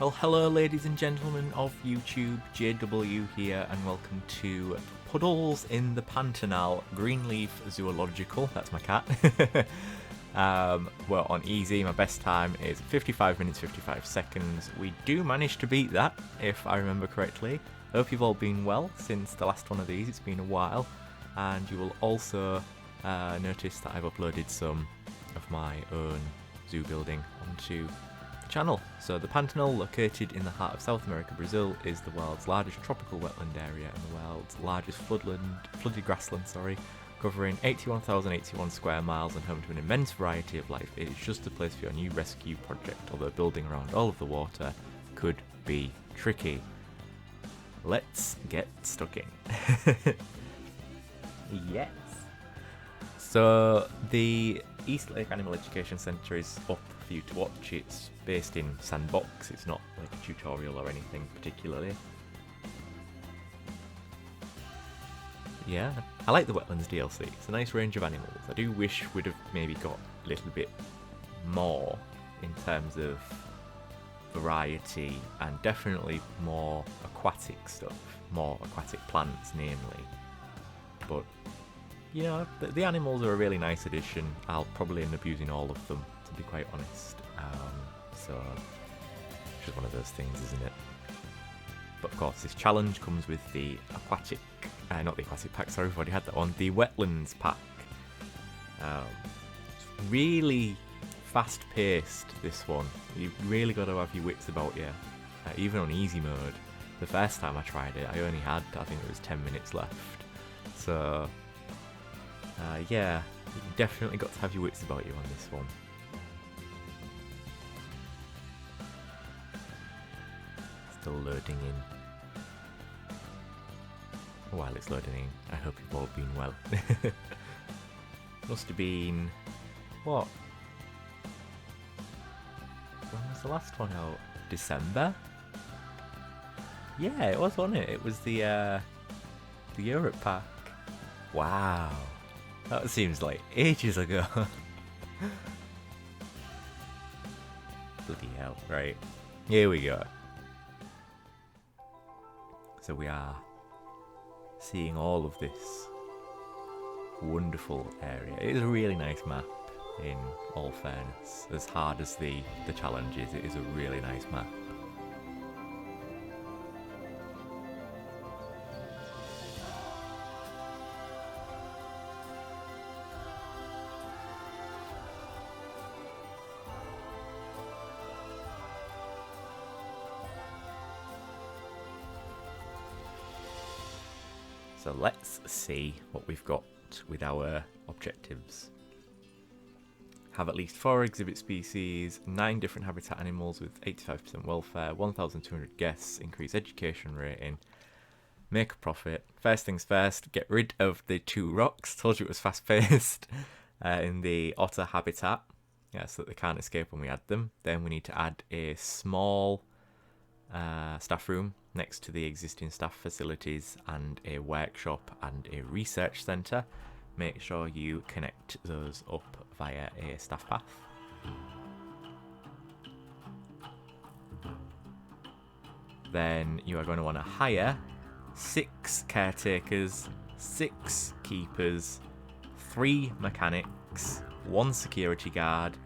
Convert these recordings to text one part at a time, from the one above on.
Well, hello ladies and gentlemen of YouTube, JW here, and welcome to Puddles in the Pantanal, Greenleaf Zoological, that's my cat. Well, on easy, my best time is 55 minutes 55 seconds. We do manage to beat that, if I remember correctly. I hope you've all been well since the last one of these, it's been a while. And you will also notice that I've uploaded some of my own zoo building onto channel. So the Pantanal, located in the heart of South America, Brazil, is the world's largest tropical wetland area and the world's largest flooded grassland, covering 81,081 square miles and home to an immense variety of life. It is just the place for your new rescue project, although building around all of the water could be tricky. Let's get stuck in. Yes. So the East Lake Animal Education Centre is up for you to watch. It's based in Sandbox, it's not like a tutorial or anything particularly. Yeah, I like the Wetlands DLC, it's a nice range of animals. I do wish we'd have maybe got a little bit more in terms of variety and definitely more aquatic stuff, more aquatic plants namely. But you know, the animals are a really nice addition. I'll probably end up using all of them, to be quite honest. So, it's just one of those things, isn't it? But of course, this challenge comes with the aquatic, not the aquatic pack, sorry, I've already had that one, the Wetlands pack. It's really fast-paced, this one. You've really got to have your wits about you, even on easy mode. The first time I tried it, I only had, I think it was 10 minutes left. So, yeah, you definitely got to have your wits about you on this one. Still loading in. While it's loading in, I hope you've all been well. Must have been, what? When was the last one out? December? Yeah, it was, wasn't it? It was the Europe pack. Wow. That seems like ages ago. Bloody hell. Right. Here we go. So we are seeing all of this wonderful area. It is a really nice map, in all fairness. As hard as the challenge is, it is a really nice map. So let's see what we've got with our objectives. Have at least 4 exhibit species, 9 different habitat animals with 85% welfare, 1,200 guests, increase education rating, make a profit. First things first, get rid of the 2 rocks. Told you it was fast paced in the otter habitat, so that they can't escape when we add them. Then we need to add a small staff room next to the existing staff facilities and a workshop and a research centre. Make sure you connect those up via a staff path. Then you are going to want to hire 6 caretakers, 6 keepers, 3 mechanics, 1 security guard,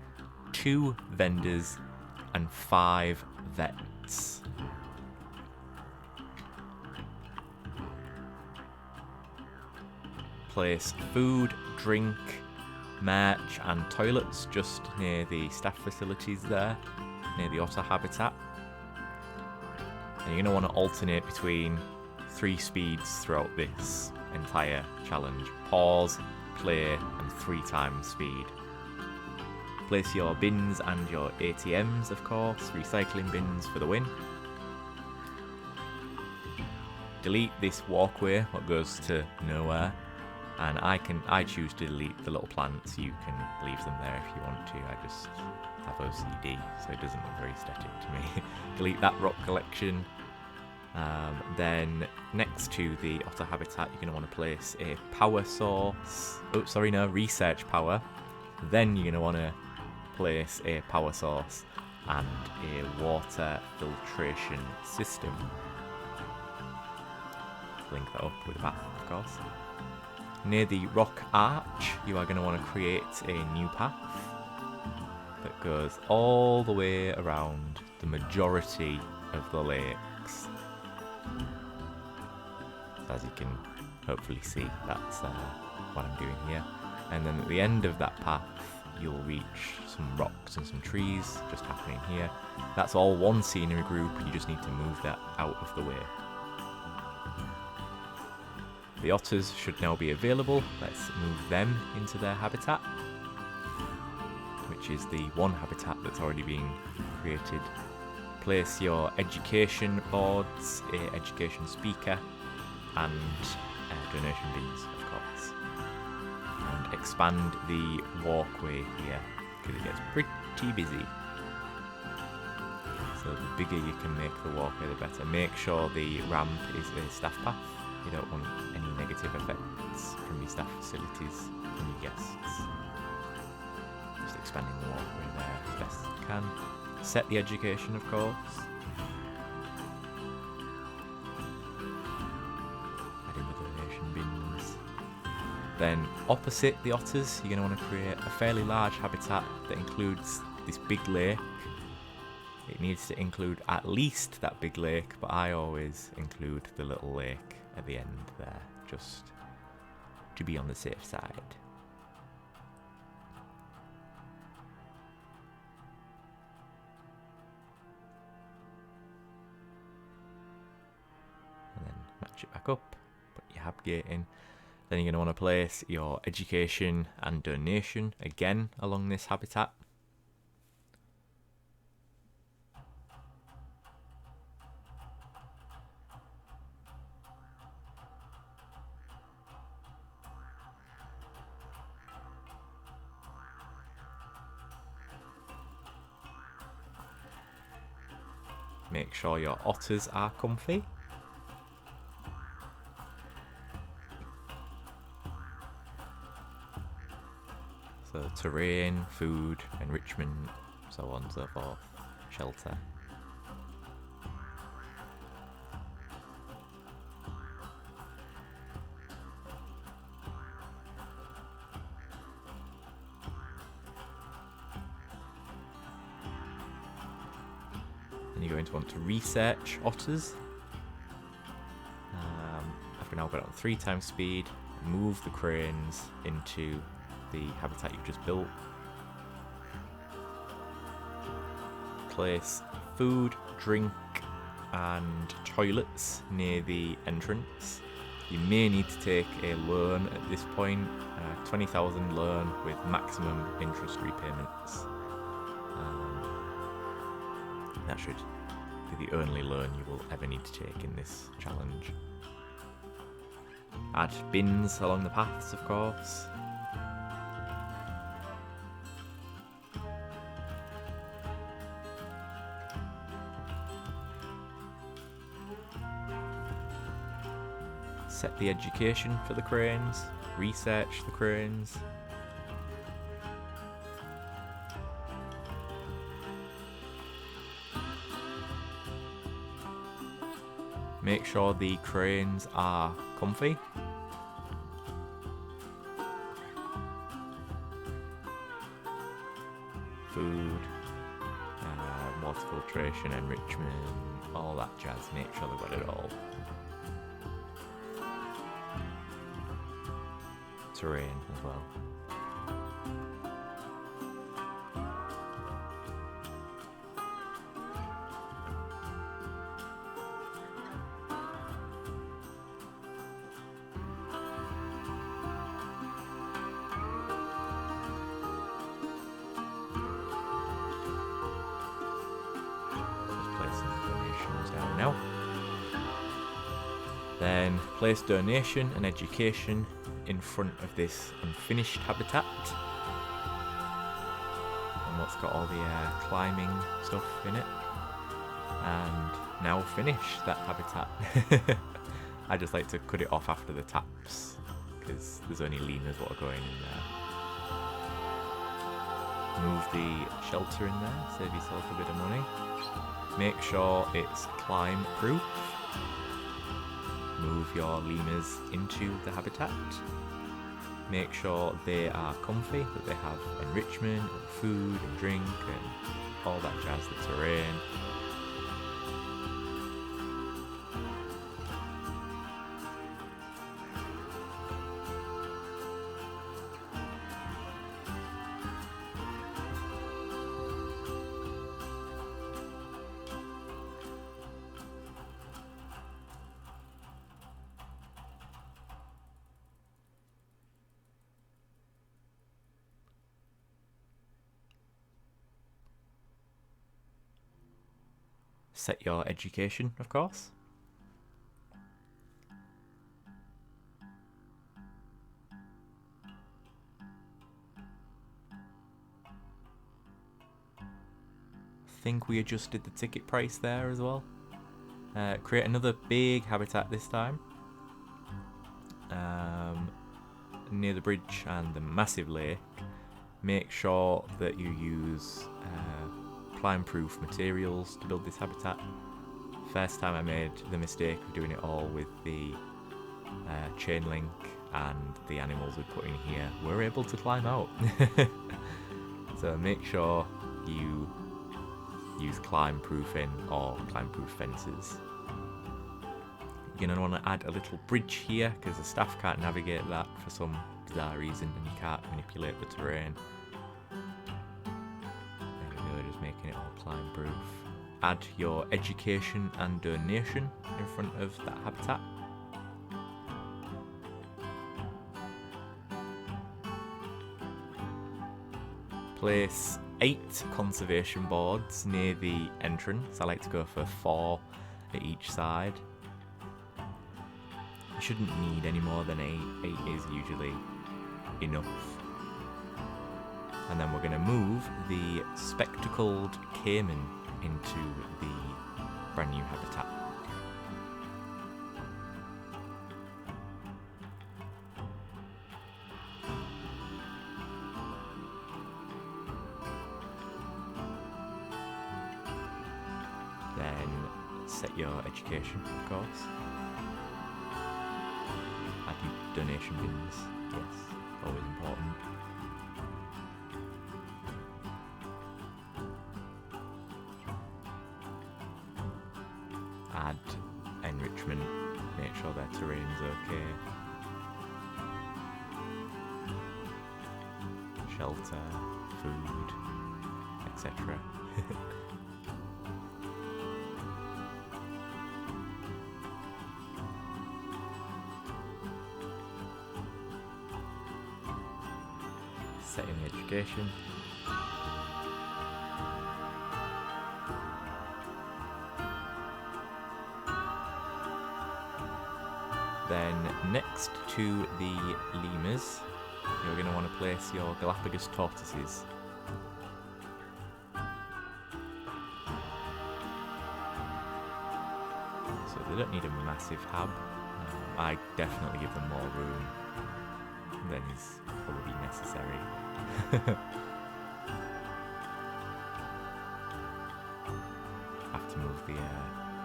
2 vendors and 5 vets. Place food, drink, merch and toilets just near the staff facilities there, near the otter habitat. And you're going to want to alternate between 3 speeds throughout this entire challenge. Pause, play and 3 times speed. Place your bins and your ATMs, of course, recycling bins for the win. Delete this walkway, what goes to nowhere. And I choose to delete the little plants. You can leave them there if you want to. I just have OCD, so it doesn't look very aesthetic to me. Delete that rock collection. Then next to the otter habitat, you're going to want to place a power source. Oh, sorry, no, research power. Then you're going to want to place a power source and a water filtration system. Link that up with a map, of course. Near the rock arch, you are going to want to create a new path that goes all the way around the majority of the lakes. As you can hopefully see, that's what I'm doing here. And then at the end of that path, you'll reach some rocks and some trees just happening here. That's all one scenery group, you just need to move that out of the way. The otters should now be available. Let's move them into their habitat, which is the one habitat that's already been created. Place your education boards, a education speaker, and donation bins, of course. And expand the walkway here, because it gets pretty busy. So the bigger you can make the walkway, the better. Make sure the ramp is a staff path. You don't want any negative effects from your staff facilities on your guests. Just expanding the walkway there as best you can. Set the education, of course. Adding the donation bins. Then opposite the otters, you're going to want to create a fairly large habitat that includes this big lake. It needs to include at least that big lake, but I always include the little lake at the end there, just to be on the safe side. And then match it back up, put your hab gate in. Then you're going to want to place your education and donation again along this habitat. Make sure your otters are comfy. So terrain, food, enrichment, so on and so forth, shelter. You're going to want to research otters. I've now got it on 3 times speed. Move the cranes into the habitat you've just built. Place food, drink, and toilets near the entrance. You may need to take a loan at this point, 20,000 loan with maximum interest repayments. That should be the only loan you will ever need to take in this challenge. Add bins along the paths, of course. Set the education for the cranes. Research the cranes. Make sure the cranes are comfy. Food, water filtration, enrichment, all that jazz. Make sure they've got it all. Terrain as well. Now. Then place donation and education in front of this unfinished habitat. And what's got all the climbing stuff in it. And now finish that habitat. I just like to cut it off after the taps, because there's only lemurs what are going in there. Move the shelter in there, save yourself a bit of money. Make sure it's climb proof. Move your lemurs into the habitat. Make sure they are comfy, that they have enrichment, and food and drink and all that jazz, the terrain. Set your education, of course. I think we adjusted the ticket price there as well. Create another big habitat this time. Near the bridge and the massive lake. Make sure that you use climb-proof materials to build this habitat. First time I made the mistake of doing it all with the chain link, and the animals we put in here were able to climb out. So make sure you use climb-proofing or climb-proof fences. You're going to want to add a little bridge here because the staff can't navigate that for some bizarre reason, and you can't manipulate the terrain. Just making it all climb proof. Add your education and donation in front of that habitat. Place 8 conservation boards near the entrance. I like to go for 4 at each side. You shouldn't need any more than 8. 8 is usually enough. And then we're going to move the spectacled caiman into the brand new habitat. Then set your education, of course. Add your donation bins, yes, always important. Add enrichment, make sure their terrain's okay. Shelter, food, etc. Setting education. Then next to the lemurs, you're going to want to place your Galapagos tortoises. So they don't need a massive hab. I definitely give them more room than is probably necessary. Have to move the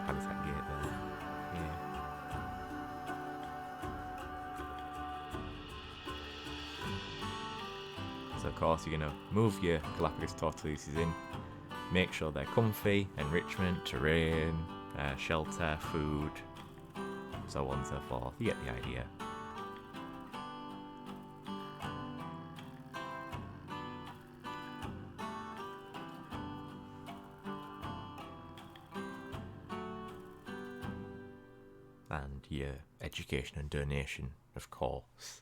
habitat gate there. Yeah. So of course you're going to move your Galapagos tortoises in, make sure they're comfy, enrichment, terrain, shelter, food, so on and so forth. You get the idea. And your education and donation, of course.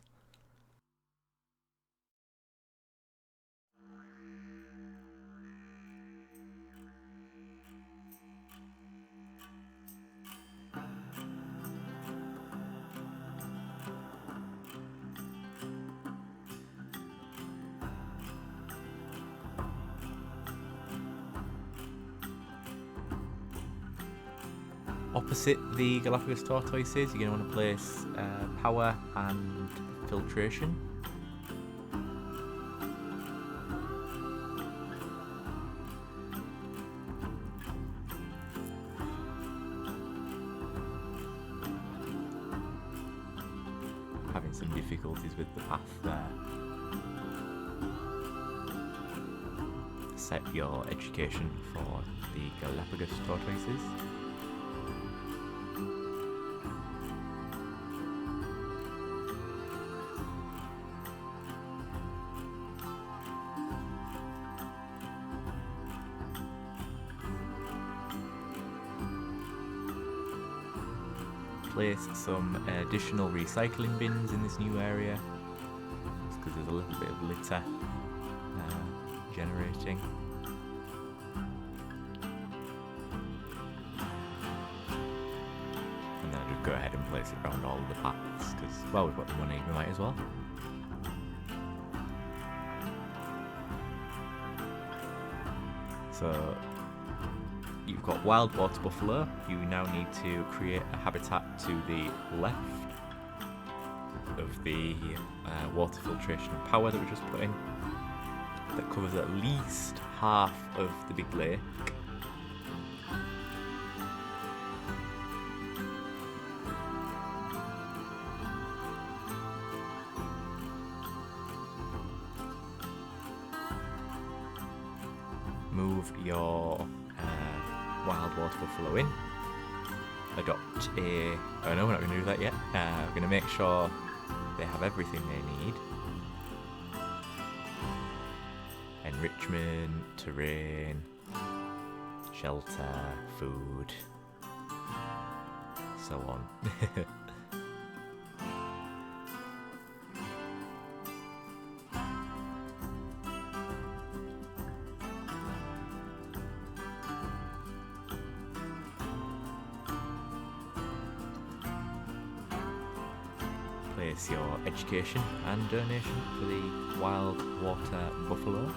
Opposite the Galapagos tortoises, you're going to want to place power and filtration. having some difficulties with the path there. Set your education for the Galapagos tortoises. Place some additional recycling bins in this new area, just because there's a little bit of litter generating. And then just go ahead and place it around all of the paths, because, well, we've got the money, we might as well. So you've got wild water buffalo. You now need to create a habitat to the left of the water filtration and power that we just put in, that covers at least half of the big lake. Move your wild water buffalo in. Adopt a... oh no, we're not going to do that yet. We're going to make sure they have everything they need. Enrichment, terrain, shelter, food, so on. Place your education and donation for the wild water buffalo.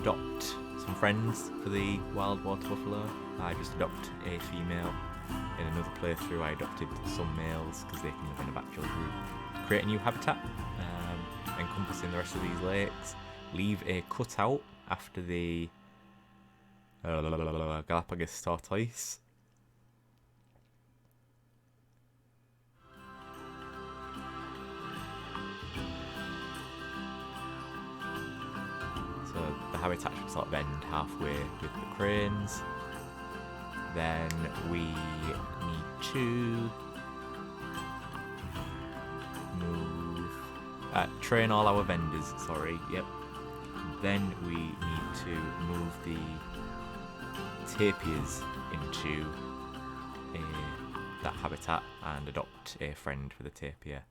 Adopt some friends for the wild water buffalo. I just adopt a female. In another playthrough I adopted some males because they can live in a bachelor group. Create a new habitat encompassing the rest of these lakes. Leave a cutout after the Galapagos tortoise. So the habitat should sort of end halfway with the cranes. Then we need to train all our vendors, sorry, yep. Then we need to move the tapirs into that habitat and adopt a friend for the tapir.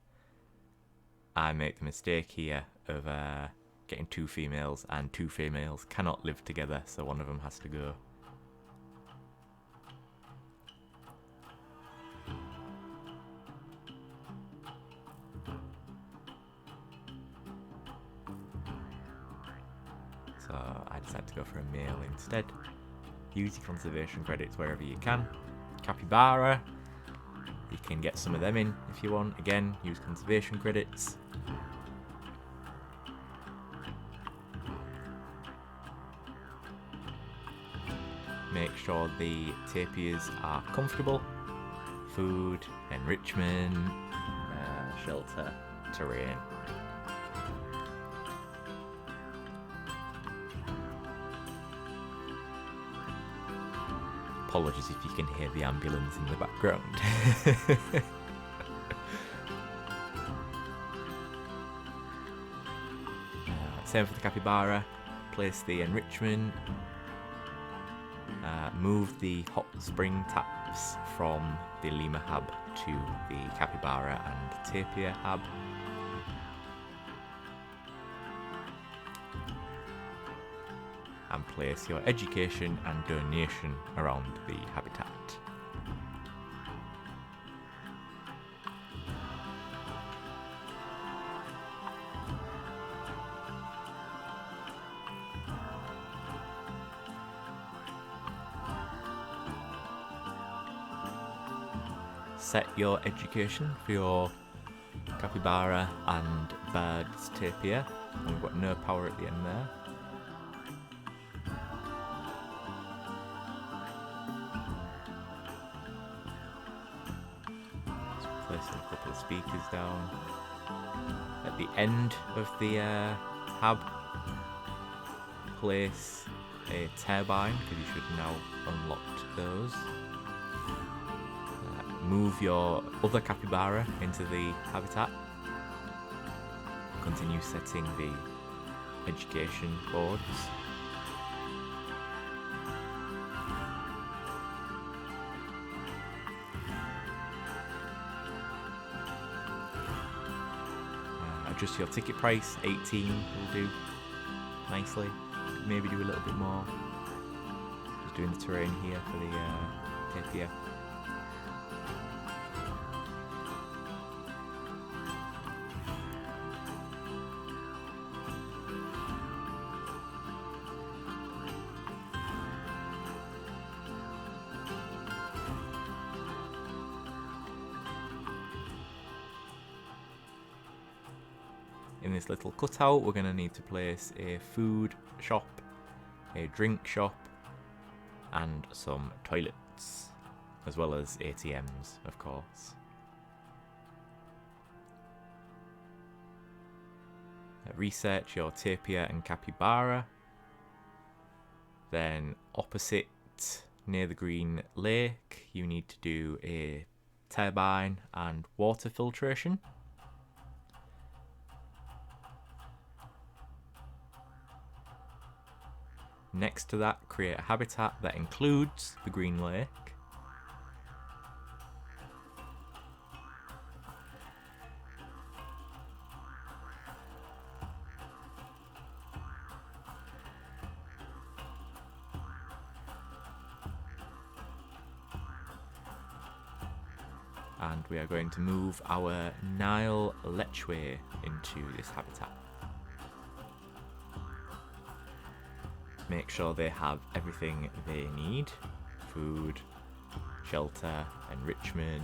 I make the mistake here of getting two females, and two females cannot live together, so one of them has to go. So I decided to go for a male instead. Use your conservation credits wherever you can. Capybara, you can get some of them in if you want. Again, use conservation credits. Make sure the tapirs are comfortable. Food, enrichment, shelter, terrain. Apologies if you can hear the ambulance in the background. Same for the capybara. Place the enrichment. Move the hot spring taps from the lemur hub to the capybara and tapir hub. And place your education and donation around the habitat. Set your education for your capybara and bird's tapir And we've got no power at the end there. Just placing a couple of speakers down. At the end of the hab, place a turbine, because you should now unlocked those. Move your other capybara into the habitat. Continue setting the education boards. Adjust your ticket price, 18 will do nicely. Maybe do a little bit more. Just doing the terrain here for the tapir. In this little cutout, we're going to need to place a food shop, a drink shop, and some toilets, as well as ATMs, of course. Research your tapir and capybara. Then opposite, near the green lake, you need to do a turbine and water filtration. Next to that, create a habitat that includes the green lake. And we are going to move our Nile lechwe into this habitat. Make sure they have everything they need: food, shelter, enrichment,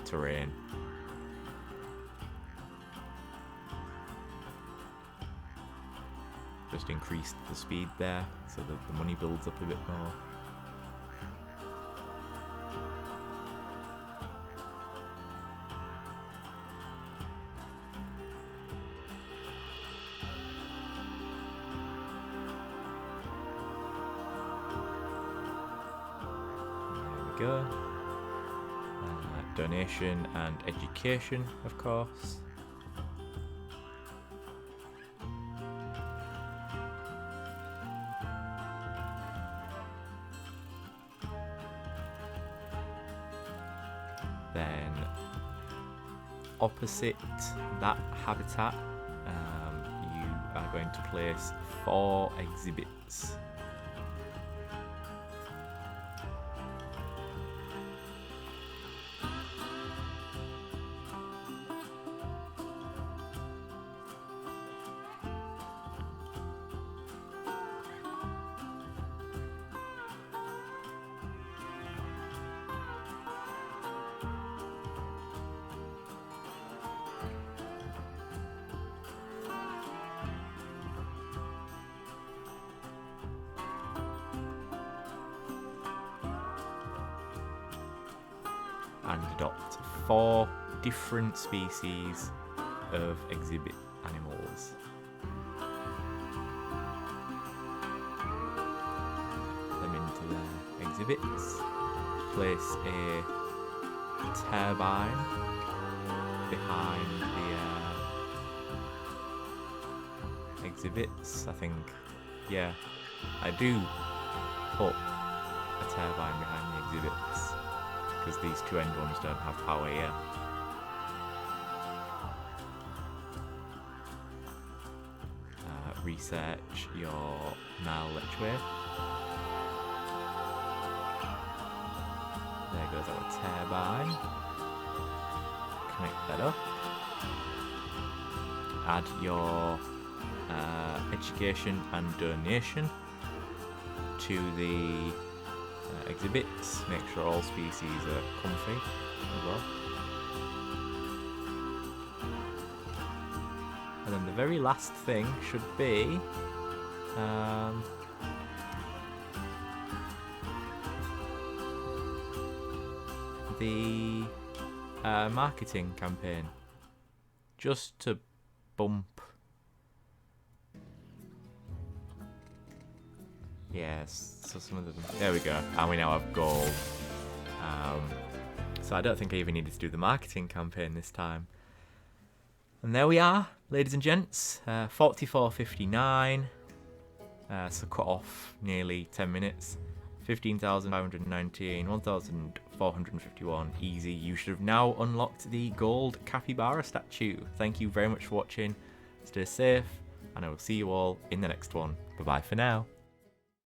terrain. Just increase the speed there so that the money builds up a bit more. Go. Donation and education, of course. Then opposite that habitat, you are going to place 4 exhibits. And adopt 4 different species of exhibit animals. Them into their exhibits. Place a turbine behind the exhibits. I think, yeah, I do put a turbine behind the exhibits, because these 2 end ones don't have power yet. Research your Nile lechwe. There goes our turbine. Connect that up. Add your education and donation to the exhibits. Make sure all species are comfy as well. And then the very last thing should be the marketing campaign, just to bump. Yes, so some of them. There we go. And we now have gold. So I don't think I even needed to do the marketing campaign this time. And there we are, ladies and gents. 44.59. So cut off nearly 10 minutes. 15,519, 1,451, easy. You should have now unlocked the gold capybara statue. Thank you very much for watching. Stay safe, and I will see you all in the next one. Bye bye for now.